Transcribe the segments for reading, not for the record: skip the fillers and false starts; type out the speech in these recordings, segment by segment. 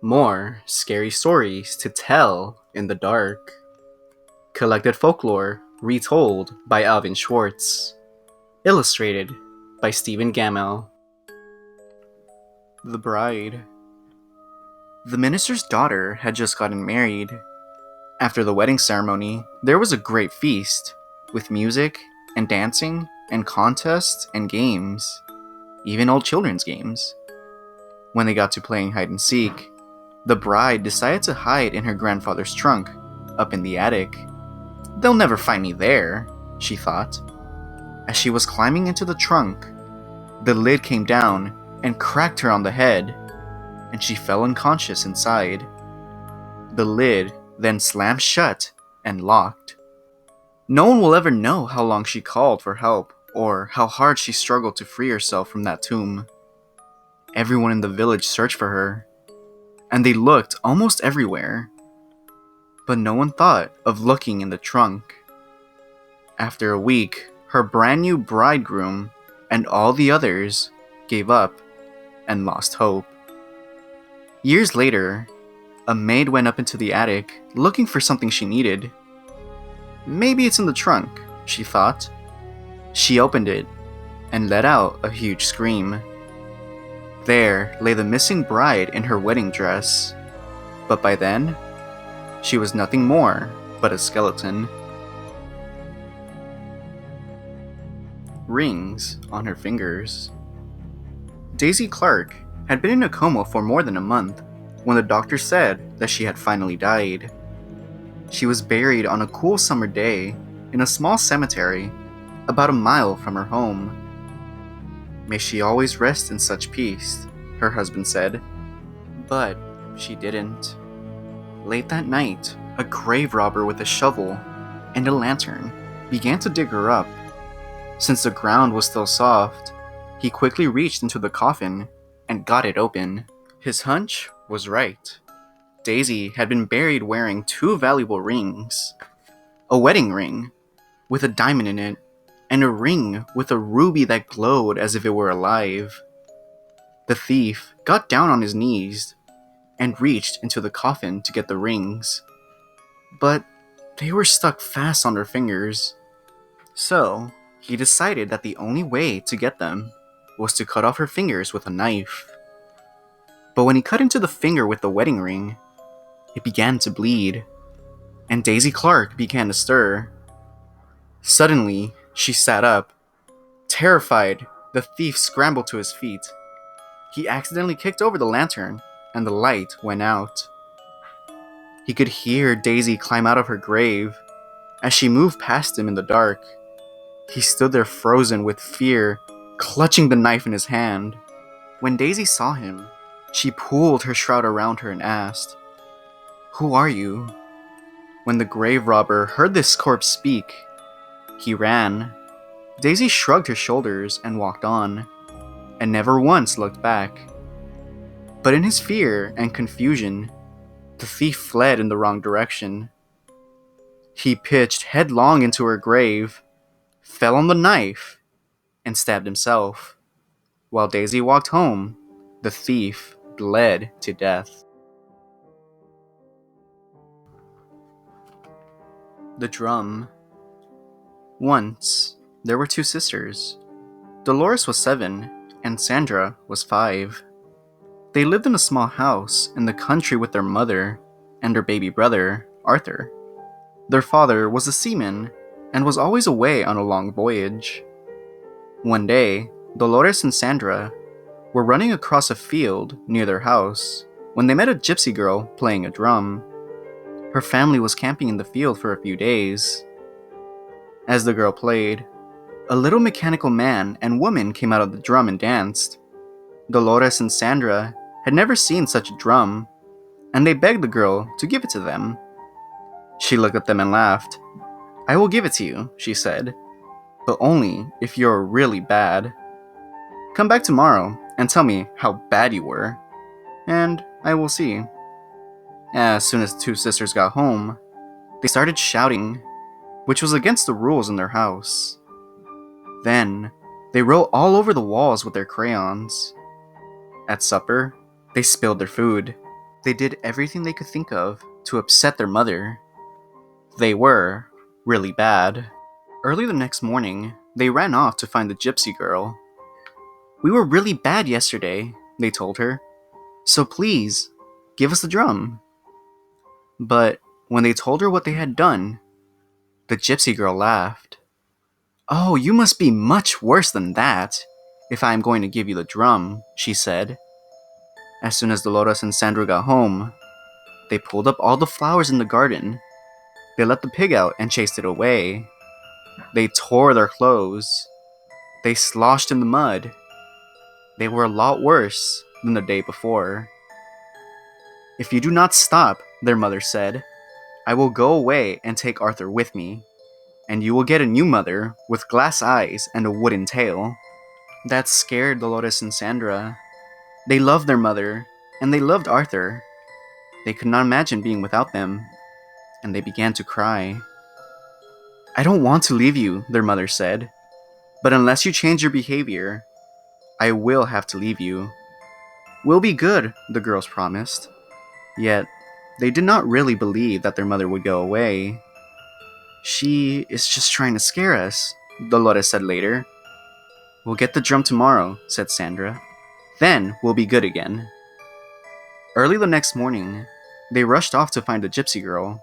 More scary stories to tell in the dark. Collected folklore retold by Alvin Schwartz. Illustrated by Stephen Gamel. The Bride. The minister's daughter had just gotten married. After the wedding ceremony, there was a great feast, with music and dancing and contests and games, even old children's games. When they got to playing hide and seek, the bride decided to hide in her grandfather's trunk, up in the attic. They'll never find me there, she thought. As she was climbing into the trunk, the lid came down and cracked her on the head, and she fell unconscious inside. The lid then slammed shut and locked. No one will ever know how long she called for help or how hard she struggled to free herself from that tomb. Everyone in the village searched for her, and they looked almost everywhere, but no one thought of looking in the trunk. After a week, her brand new bridegroom and all the others gave up and lost hope. Years later, a maid went up into the attic looking for something she needed. Maybe it's in the trunk, she thought. She opened it and let out a huge scream. There lay the missing bride in her wedding dress, but by then, she was nothing more but a skeleton. Rings on her fingers. Daisy Clark had been in a coma for more than a month when the doctor said that she had finally died. She was buried on a cool summer day in a small cemetery about a mile from her home. May she always rest in such peace, her husband said. But she didn't. Late that night, a grave robber with a shovel and a lantern began to dig her up. Since the ground was still soft, he quickly reached into the coffin and got it open. His hunch was right. Daisy had been buried wearing two valuable rings. A wedding ring with a diamond in it, and a ring with a ruby that glowed as if it were alive. The thief got down on his knees and reached into the coffin to get the rings, but they were stuck fast on her fingers. So, he decided that the only way to get them was to cut off her fingers with a knife. But when he cut into the finger with the wedding ring, it began to bleed, and Daisy Clark began to stir. Suddenly, she sat up. Terrified, the thief scrambled to his feet. He accidentally kicked over the lantern, and the light went out. He could hear Daisy climb out of her grave as she moved past him in the dark. He stood there frozen with fear, clutching the knife in his hand. When Daisy saw him, she pulled her shroud around her and asked, "Who are you?" When the grave robber heard this corpse speak, he ran. Daisy shrugged her shoulders and walked on, and never once looked back. But in his fear and confusion, the thief fled in the wrong direction. He pitched headlong into her grave, fell on the knife, and stabbed himself. While Daisy walked home, the thief bled to death. The Drum. Once, there were two sisters. Dolores was 7, and Sandra was 5. They lived in a small house in the country with their mother and their baby brother, Arthur. Their father was a seaman and was always away on a long voyage. One day, Dolores and Sandra were running across a field near their house when they met a gypsy girl playing a drum. Her family was camping in the field for a few days. As the girl played, a little mechanical man and woman came out of the drum and danced. Dolores and Sandra had never seen such a drum, and they begged the girl to give it to them. She looked at them and laughed. "I will give it to you," she said, "but only if you're really bad. Come back tomorrow and tell me how bad you were, and I will see." As soon as the two sisters got home, they started shouting, which was against the rules in their house. Then, they wrote all over the walls with their crayons. At supper, they spilled their food. They did everything they could think of to upset their mother. They were really bad. Early the next morning, they ran off to find the gypsy girl. "We were really bad yesterday," they told her. "So please, give us the drum." But when they told her what they had done, the gypsy girl laughed. "Oh, you must be much worse than that, if I am going to give you the drum," she said. As soon as Dolores and Sandra got home, they pulled up all the flowers in the garden. They let the pig out and chased it away. They tore their clothes. They sloshed in the mud. They were a lot worse than the day before. "If you do not stop," their mother said, "I will go away and take Arthur with me, and you will get a new mother with glass eyes and a wooden tail." That scared Dolores and Sandra. They loved their mother, and they loved Arthur. They could not imagine being without them, and they began to cry. "I don't want to leave you," their mother said, "but unless you change your behavior, I will have to leave you." "We'll be good," the girls promised. Yet, they did not really believe that their mother would go away. "She is just trying to scare us," Dolores said later. "We'll get the drum tomorrow," said Sandra. "Then we'll be good again." Early the next morning, they rushed off to find the gypsy girl.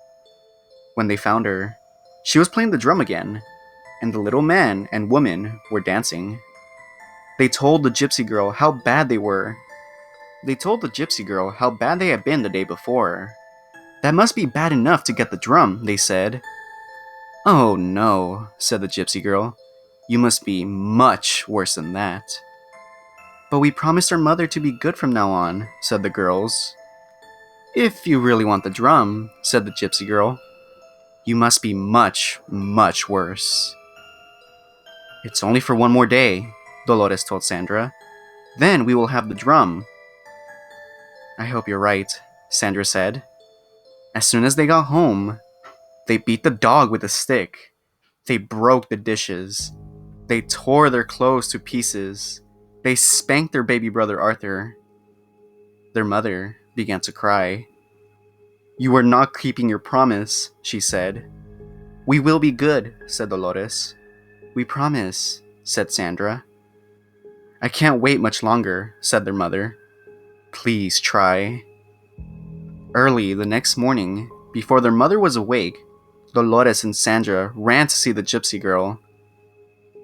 When they found her, she was playing the drum again, and the little man and woman were dancing. They told the gypsy girl how bad they were. They told the gypsy girl how bad they had been the day before. "That must be bad enough to get the drum," they said. "Oh no," said the gypsy girl. "You must be much worse than that." "But we promised our mother to be good from now on," said the girls. "If you really want the drum," said the gypsy girl, "you must be much, much worse." "It's only for one more day," Dolores told Sandra. "Then we will have the drum." "I hope you're right," Sandra said. As soon as they got home, they beat the dog with a stick. They broke the dishes. They tore their clothes to pieces. They spanked their baby brother Arthur. Their mother began to cry. "You are not keeping your promise," she said. "We will be good," said Dolores. "We promise," said Sandra. "I can't wait much longer," said their mother. "Please try." Early the next morning, before their mother was awake, Dolores and Sandra ran to see the gypsy girl.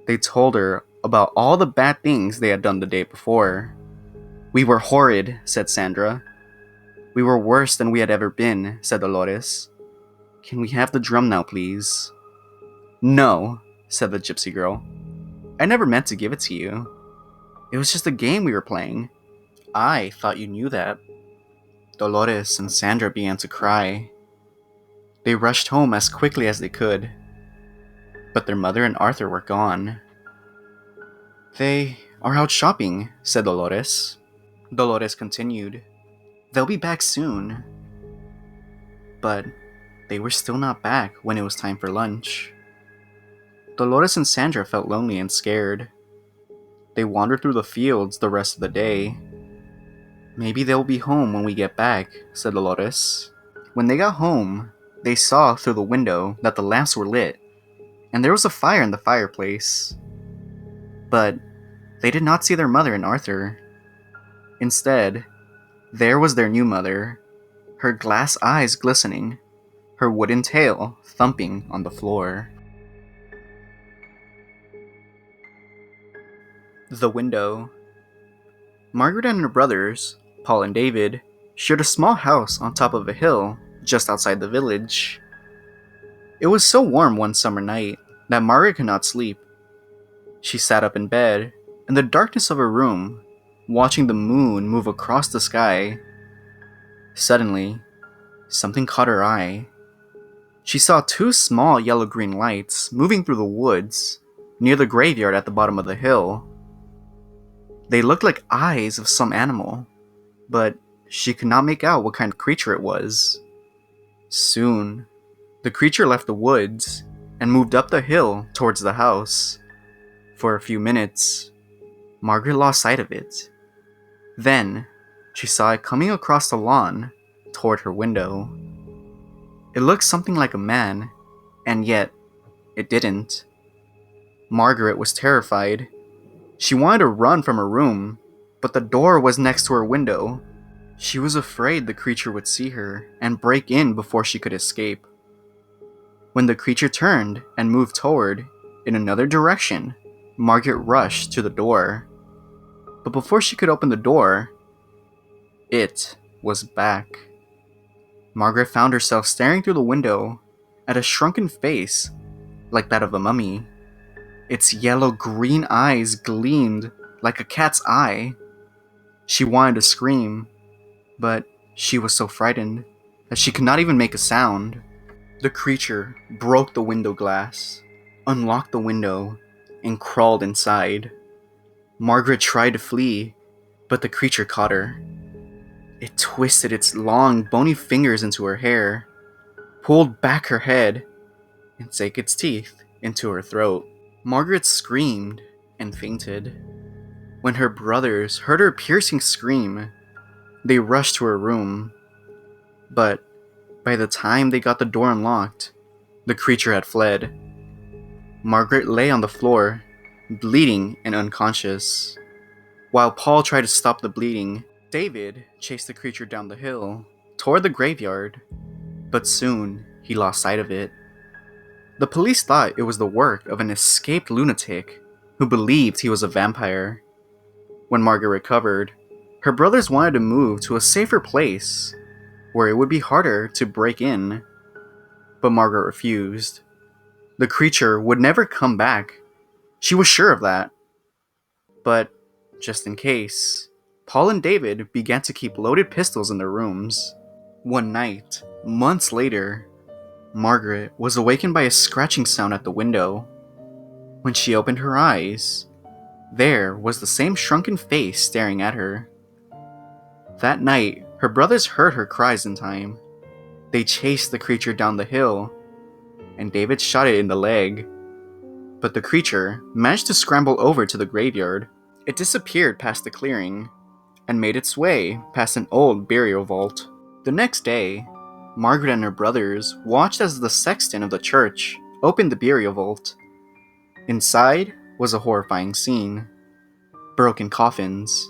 They told her about all the bad things they had done the day before. "We were horrid," said Sandra. "We were worse than we had ever been," said Dolores. "Can we have the drum now, please?" "No," said the gypsy girl. "I never meant to give it to you. It was just a game we were playing. I thought you knew that." Dolores and Sandra began to cry. They rushed home as quickly as they could, but their mother and Arthur were gone. "They are out shopping," said Dolores. Dolores continued, "They'll be back soon." But they were still not back when it was time for lunch. Dolores and Sandra felt lonely and scared. They wandered through the fields the rest of the day. "Maybe they'll be home when we get back," said Dolores. When they got home, they saw through the window that the lamps were lit, and there was a fire in the fireplace. But they did not see their mother and Arthur. Instead, there was their new mother, her glass eyes glistening, her wooden tail thumping on the floor. The window. Margaret and her brothers, Paul and David, shared a small house on top of a hill just outside the village. It was so warm one summer night that Margaret could not sleep. She sat up in bed, in the darkness of her room, watching the moon move across the sky. Suddenly, something caught her eye. She saw two small yellow-green lights moving through the woods, near the graveyard at the bottom of the hill. They looked like eyes of some animal, but she could not make out what kind of creature it was. Soon, the creature left the woods and moved up the hill towards the house. For a few minutes, Margaret lost sight of it. Then, she saw it coming across the lawn, toward her window. It looked something like a man, and yet it didn't. Margaret was terrified. She wanted to run from her room, but the door was next to her window. She was afraid the creature would see her and break in before she could escape. When the creature turned and moved toward in another direction, Margaret rushed to the door. But before she could open the door, it was back. Margaret found herself staring through the window at a shrunken face like that of a mummy. Its yellow-green eyes gleamed like a cat's eye. She wanted to scream, but she was so frightened that she could not even make a sound. The creature broke the window glass, unlocked the window, and crawled inside. Margaret tried to flee, but the creature caught her. It twisted its long, bony fingers into her hair, pulled back her head, and sank its teeth into her throat. Margaret screamed and fainted. When her brothers heard her piercing scream, they rushed to her room. But by the time they got the door unlocked, the creature had fled. Margaret lay on the floor, bleeding and unconscious. While Paul tried to stop the bleeding, David chased the creature down the hill, toward the graveyard, but soon he lost sight of it. The police thought it was the work of an escaped lunatic who believed he was a vampire. When Margaret recovered, her brothers wanted to move to a safer place where it would be harder to break in, but Margaret refused. The creature would never come back. She was sure of that. But, just in case, Paul and David began to keep loaded pistols in their rooms. One night, months later, Margaret was awakened by a scratching sound at the window. When she opened her eyes, there was the same shrunken face staring at her. That night, her brothers heard her cries in time. They chased the creature down the hill, and David shot it in the leg. But the creature managed to scramble over to the graveyard. It disappeared past the clearing, and made its way past an old burial vault. The next day, Margaret and her brothers watched as the sexton of the church opened the burial vault. Inside was a horrifying scene. Broken coffins,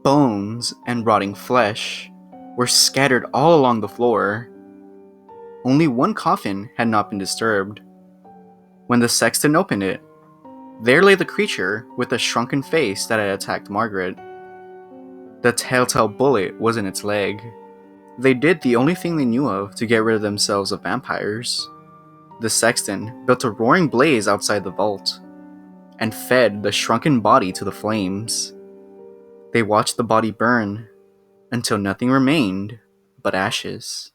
bones, and rotting flesh were scattered all along the floor. Only one coffin had not been disturbed. When the sexton opened it, there lay the creature with the shrunken face that had attacked Margaret. The telltale bullet was in its leg. They did the only thing they knew of to get rid of themselves of vampires. The sexton built a roaring blaze outside the vault, and fed the shrunken body to the flames. They watched the body burn, until nothing remained but ashes.